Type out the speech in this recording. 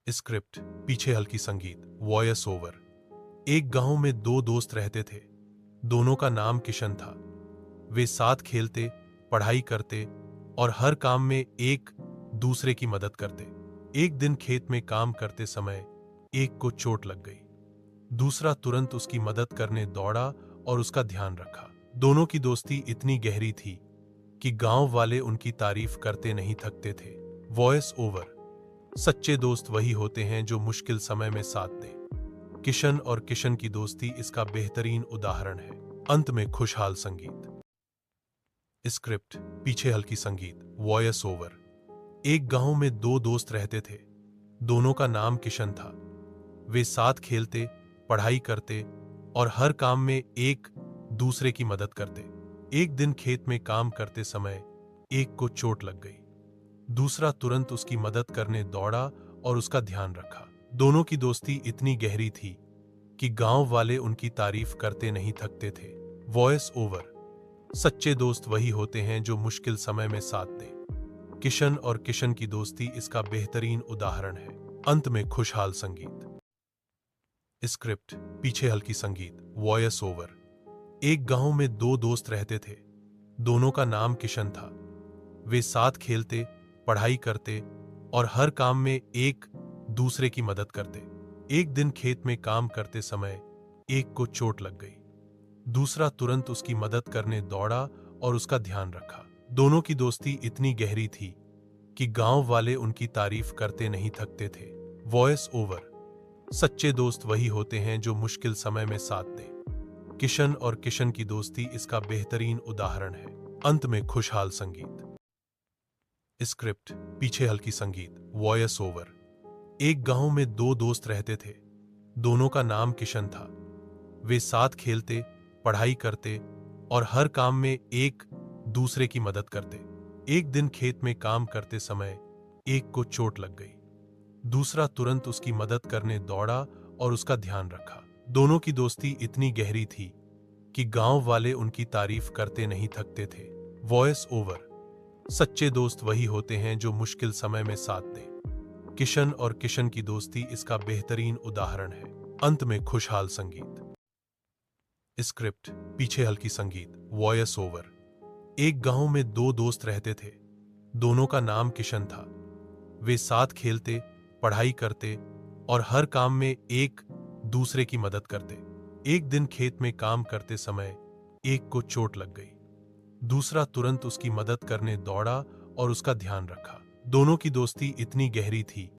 Script, पीछे हल्की संगीत, वॉयस ओवर। एक गांव में दो दोस्त रहते थे। दोनों का नाम किशन था। वे साथ खेलते, पढ़ाई करते और हर काम में एक दूसरे की मदद करते। एक दिन खेत में काम करते समय एक को चोट लग गई। दूसरा तुरंत उसकी मदद करने दौड़ा और उसका ध्यान रखा। दोनों की दोस्ती इतनी गहरी थी कि गांव वाले उनकी तारीफ करते नहीं थकते थे। Voice over. सच्चे दोस्त वही होते हैं जो मुश्किल समय में साथ दें। किशन और किशन की दोस्ती इसका बेहतरीन उदाहरण है। अंत में खुशहाल संगीत। स्क्रिप्ट, पीछे हल्की संगीत, वॉयस ओवर। एक गांव में दो दोस्त रहते थे। दोनों का नाम किशन था। वे साथ खेलते, पढ़ाई करते और हर काम में एक दूसरे की मदद करते। एक दिन खेत में काम करते समय एक को चोट लग गई। दूसरा तुरंत उसकी मदद करने दौड़ा और उसका ध्यान रखा। दोनों की दोस्ती इतनी गहरी थी कि गांव वाले उनकी तारीफ करते नहीं थकते थे। Voice over. सच्चे दोस्त वही होते हैं जो मुश्किल समय में साथ दें। किशन और किशन की दोस्ती इसका बेहतरीन उदाहरण है। अंत में खुशहाल संगीत। स्क्रिप्ट, पीछे हल्की संगीत, वॉयस ओवर। एक गांव में दो दोस्त रहते थे। दोनों का नाम किशन था। वे साथ खेलते, पढ़ाई करते और हर काम में एक दूसरे की मदद करते। एक दिन खेत में काम करते समय एक को चोट लग गई। दूसरा तुरंत उसकी मदद करने दौड़ा और उसका ध्यान रखा। दोनों की दोस्ती इतनी गहरी थी कि गांव वाले उनकी तारीफ करते नहीं थकते थे। Voice over. सच्चे दोस्त वही होते हैं जो मुश्किल समय में साथ दें। किशन और किशन की दोस्ती इसका बेहतरीन उदाहरण है। अंत में खुशहाल संगीत। स्क्रिप्ट, पीछे हल्की संगीत, वॉयस ओवर। एक गांव में दो दोस्त रहते थे। दोनों का नाम किशन था। वे साथ खेलते, पढ़ाई करते और हर काम में एक दूसरे की मदद करते। एक दिन खेत में काम करते समय एक को चोट लग गई। दूसरा तुरंत उसकी मदद करने दौड़ा और उसका ध्यान रखा। दोनों की दोस्ती इतनी गहरी थी कि गांव वाले उनकी तारीफ करते नहीं थकते थे। Voice over. सच्चे दोस्त वही होते हैं जो मुश्किल समय में साथ दें। किशन और किशन की दोस्ती इसका बेहतरीन उदाहरण है। अंत में खुशहाल संगीत। स्क्रिप्ट, पीछे हल्की संगीत, वॉयस ओवर। एक गांव में दो दोस्त रहते थे। दोनों का नाम किशन था। वे साथ खेलते, पढ़ाई करते और हर काम में एक दूसरे की मदद करते। एक दिन खेत में काम करते समय एक को चोट लग गई। दूसरा तुरंत उसकी मदद करने दौड़ा और उसका ध्यान रखा। दोनों की दोस्ती इतनी गहरी थी